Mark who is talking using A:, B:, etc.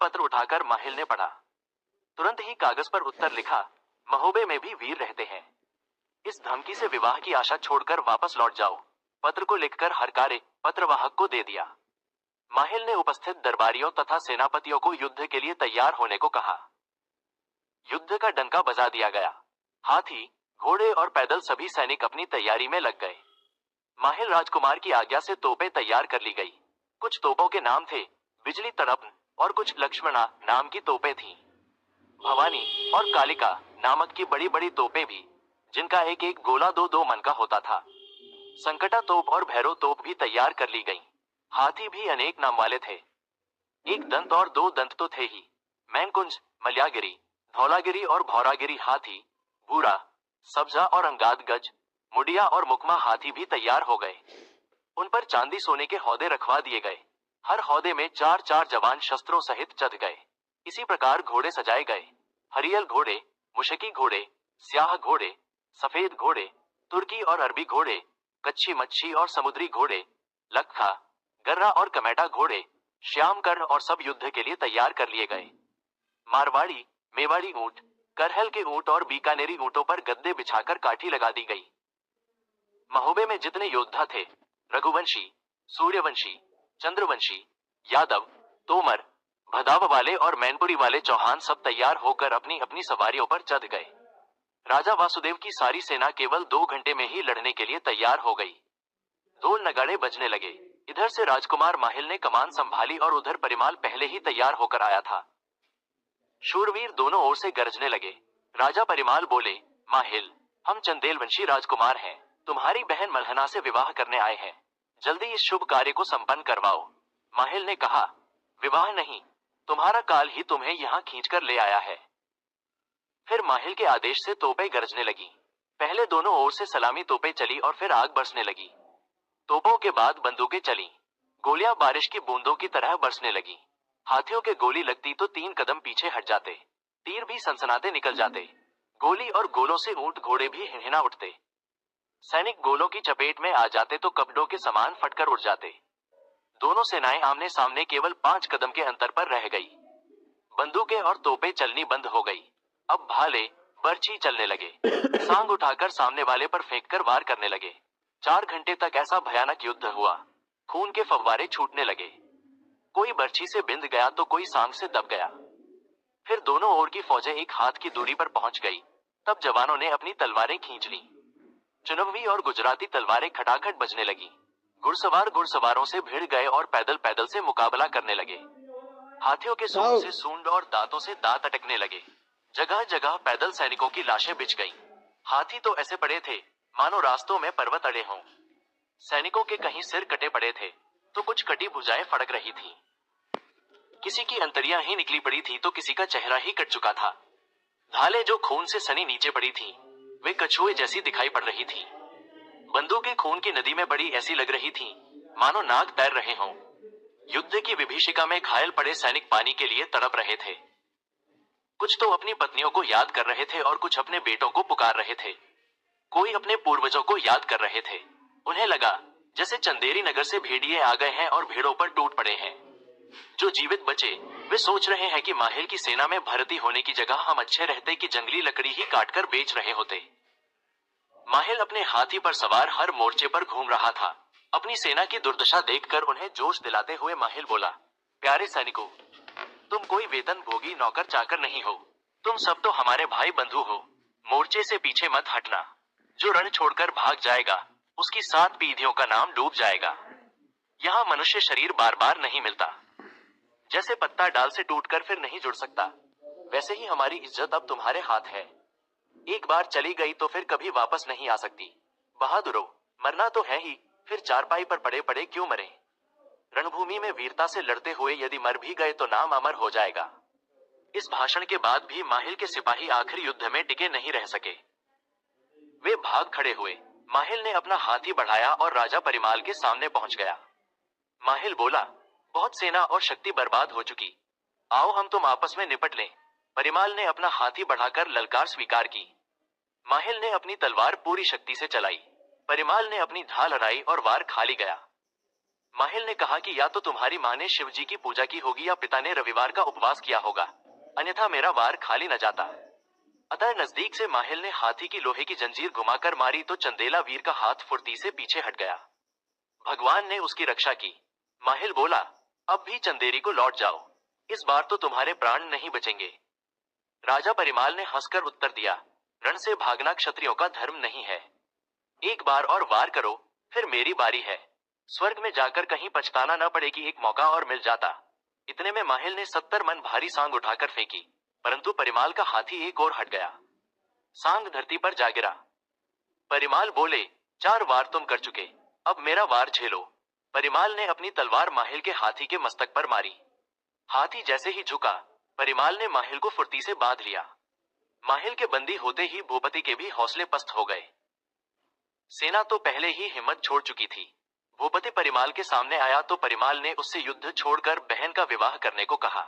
A: पत्र उठाकर माहिल ने पढ़ा। तुरंत ही कागज पर उत्तर लिखा, महोबे में भी वीर रहते हैं। इस धमकी से विवाह की आशा छोड़कर वापस लौट जाओ। पत्र को लिखकर हरकारे पत्रवाहक को दे दिया। माहिल ने उपस्थित दरबारियों तथा सेनापतियों को युद्ध के लिए तैयार होने को कहा। युद्ध का डंका बजा दिया गया। हाथी, घोड़े और पैदल सभी सैनिक अपनी तैयारी में लग गए। माहिल राजकुमार की आज्ञा से तोपें तैयार कर ली गई। कुछ तोपों के नाम थे बिजली तड़प और कुछ लक्ष्मणा नाम की तोपें थीं। भवानी और कालिका नामक की बड़ी बड़ी तोपें भी, जिनका एक एक गोला 2-2 मन का होता था। संकटा तोप और भैरव तोप भी तैयार कर ली गई। हाथी भी अनेक नाम वाले थे। एक दंत और 2 दंत तो थे ही। मैनकुंज, मल्यागिरी, धौलागिरी और भौरागिरी हाथी, बूढ़ा, सब्जा और अंगाद गज, मुडिया और मुकमा हाथी भी तैयार हो गए। उन पर चांदी सोने के हौदे रखवा दिए गए। हर हौदे में 4-4 जवान शस्त्रों सहित चढ़ गए। इसी प्रकार घोड़े सजाए गए। हरियल घोड़े, मुशकी घोड़े, स्याह घोड़े, सफेद घोड़े, तुर्की और अरबी घोड़े, कच्ची मच्छी और समुद्री घोड़े, लखा, गर्रा और कमेटा घोड़े, श्याम कर्ण और सब युद्ध के लिए तैयार कर लिए गए। मारवाड़ी, मेवाड़ी ऊंट, करहल के ऊंट और बीकानेरी ऊंटों पर गद्दे बिछाकर काठी लगा दी गई। महोबे में जितने योद्धा थे, रघुवंशी, सूर्यवंशी, चंद्रवंशी, यादव, तोमर, भदाव वाले और मैनपुरी वाले चौहान सब तैयार होकर अपनी अपनी सवारियों पर चढ़ गए। राजा वासुदेव की सारी सेना केवल 2 घंटे में ही लड़ने के लिए तैयार हो गई। ढोल नगाड़े बजने लगे। इधर से राजकुमार माहिल ने कमान संभाली और उधर परिमाल पहले ही तैयार होकर आया था। शूरवीर दोनों ओर से गरजने लगे। राजा परिमाल बोले, माहिल, हम चंदेलवंशी राजकुमार हैं। तुम्हारी बहन मल्हना से विवाह करने आए हैं। जल्दी इस शुभ कार्य को संपन्न करवाओ। माहिल ने कहा, विवाह नहीं, तुम्हारा काल ही तुम्हें यहाँ खींचकर ले आया है। फिर माहिल के आदेश से तोपें गरजने लगी। पहले दोनों ओर से सलामी तोपें चली और फिर आग बरसने लगी। तोपों के बाद बंदूकें चली। गोलियां बारिश की बूंदों की तरह बरसने लगी। हाथियों के गोली लगती तो 3 कदम पीछे हट जाते। तीर भी सनसनाते निकल जाते। गोली और गोलों से ऊंट घोड़े भी हिनहिना उठते। सैनिक गोलों की चपेट में आ जाते तो कपड़ों के समान फटकर उड़ जाते। दोनों सेनाएं आमने सामने केवल 5 कदम के अंतर पर रह गई। बंदूकें और तोपें चलनी बंद हो गई। अब भाले, बर्छी चलने लगे। सांग उठाकर सामने वाले पर फेंककर वार करने लगे। 4 घंटे तक ऐसा भयानक युद्ध हुआ। खून के फव्वारे छूटने लगे। कोई बर्छी से बिंध गया तो कोई सांग से दब गया। फिर दोनों ओर की फौजें एक हाथ की दूरी पर पहुंच गई। तब जवानों ने अपनी तलवारें खींच ली। चुनववी और गुजराती तलवारें खटाखट बजने लगी। घुड़सवार घुड़सवारों से भिड़ गए और पैदल पैदल से मुकाबला करने लगे। हाथियों के सूंड से सूंड और दांतों से दांत अटकने लगे। जगह जगह पैदल सैनिकों की लाशें बिछ गईं। हाथी तो ऐसे पड़े थे मानो रास्तों में पर्वत अड़े हों। सैनिकों के कहीं सिर कटे पड़े थे तो कुछ कटी भुजाएं फड़क रही थीं। किसी की अंतड़ियां ही निकली पड़ी थी तो किसी का चेहरा ही कट चुका था। ढालें जो खून से सनी नीचे पड़ी थीं, वे कछुए जैसी दिखाई पड़ रही थीं। बंदूकें खून की नदी में पड़ी ऐसी लग रही थीं, मानो नाग तैर रहे हों। युद्ध की विभीषिका में घायल पड़े सैनिक पानी के लिए तड़प रहे थे। कुछ तो अपनी पत्नियों को याद कर रहे थे और कुछ अपने बेटों को पुकार रहे थे। कोई अपने पूर्वजों को याद कर रहे थे। उन्हें लगा जैसे चंदेरी नगर से भेड़िए आ गए हैं और भेड़ों पर टूट पड़े हैं। जो जीवित बचे वे सोच रहे हैं कि माहिल की सेना में भर्ती होने की जगह हम अच्छे रहते कि जंगली लकड़ी ही काटकर बेच रहे होते। माहिल अपने हाथी पर सवार हर मोर्चे पर घूम रहा था। अपनी सेना की दुर्दशा देखकर उन्हें जोश दिलाते हुए माहिल बोला, प्यारे सैनिकों, तुम कोई वेतन भोगी नौकर चाकर नहीं हो। तुम सब तो हमारे भाई बंधु हो। मोर्चे से पीछे मत हटना। जो रण छोड़कर भाग जाएगा उसकी 7 पीढ़ियों का नाम डूब जाएगा। यहाँ मनुष्य शरीर बार बार नहीं मिलता। जैसे पत्ता डाल से टूटकर फिर नहीं जुड़ सकता, वैसे ही हमारी इज्जत अब तुम्हारे हाथ है। एक बार चली गई तो फिर कभी वापस नहीं आ सकती। बहादुरों, मरना तो है ही, फिर चारपाई पर पड़े पड़े क्यों मरे। रणभूमि में वीरता से लड़ते हुए यदि मर भी गए तो नाम अमर हो जाएगा। इस भाषण के बाद भी माहिल के सिपाही आखिरी युद्ध में टिके नहीं रह सके। वे भाग खड़े हुए। माहिल ने अपना हाथी बढ़ाया और राजा परिमाल के सामने पहुंच गया। माहिल बोला, बहुत सेना और शक्ति बर्बाद हो चुकी, आओ हम तुम आपस में निपट लें। परिमाल ने अपना हाथी बढ़ाकर ललकार स्वीकार की। माहिल ने अपनी तलवार पूरी शक्ति से चलाई। परिमाल ने अपनी ढाल हराई और वार खाली गया। माहिल ने कहा कि या तो तुम्हारी माँ ने शिव जी की पूजा की होगी या पिता ने रविवार का उपवास किया होगा, अन्यथा मेरा वार खाली न जाता। अतः नजदीक से माहिल ने हाथी की लोहे की जंजीर घुमाकर मारी तो चंदेला वीर का हाथ फुर्ती से पीछे हट गया। भगवान ने उसकी रक्षा की। माहिल बोला, अब भी चंदेरी को लौट जाओ, इस बार तो तुम्हारे प्राण नहीं बचेंगे। राजा परिमाल ने हंसकर उत्तर दिया, रण से भागना क्षत्रियों का धर्म नहीं है। एक बार और वार करो, फिर मेरी बारी है। स्वर्ग में जाकर कहीं पछताना न पड़े कि एक मौका और मिल जाता। इतने में माहिल ने 70 मन भारी सांग उठाकर फेंकी, परंतु परिमाल का हाथी एक और हट गया। सांग धरती पर जा गिरा। परिमाल बोले, 4 वार तुम कर चुके, अब मेरा वार झेलो। परिमाल ने अपनी तलवार माहिल के हाथी के मस्तक पर मारी। हाथी जैसे ही झुका, परिमाल ने माहिल को फुर्ती से बांध लिया। माहिल के बंदी होते ही भूपति के भी हौसले पस्त हो गए। सेना तो पहले ही हिम्मत छोड़ चुकी थी। भूपति परिमाल के सामने आया तो परिमाल ने उससे युद्ध छोड़कर बहन का विवाह करने को कहा।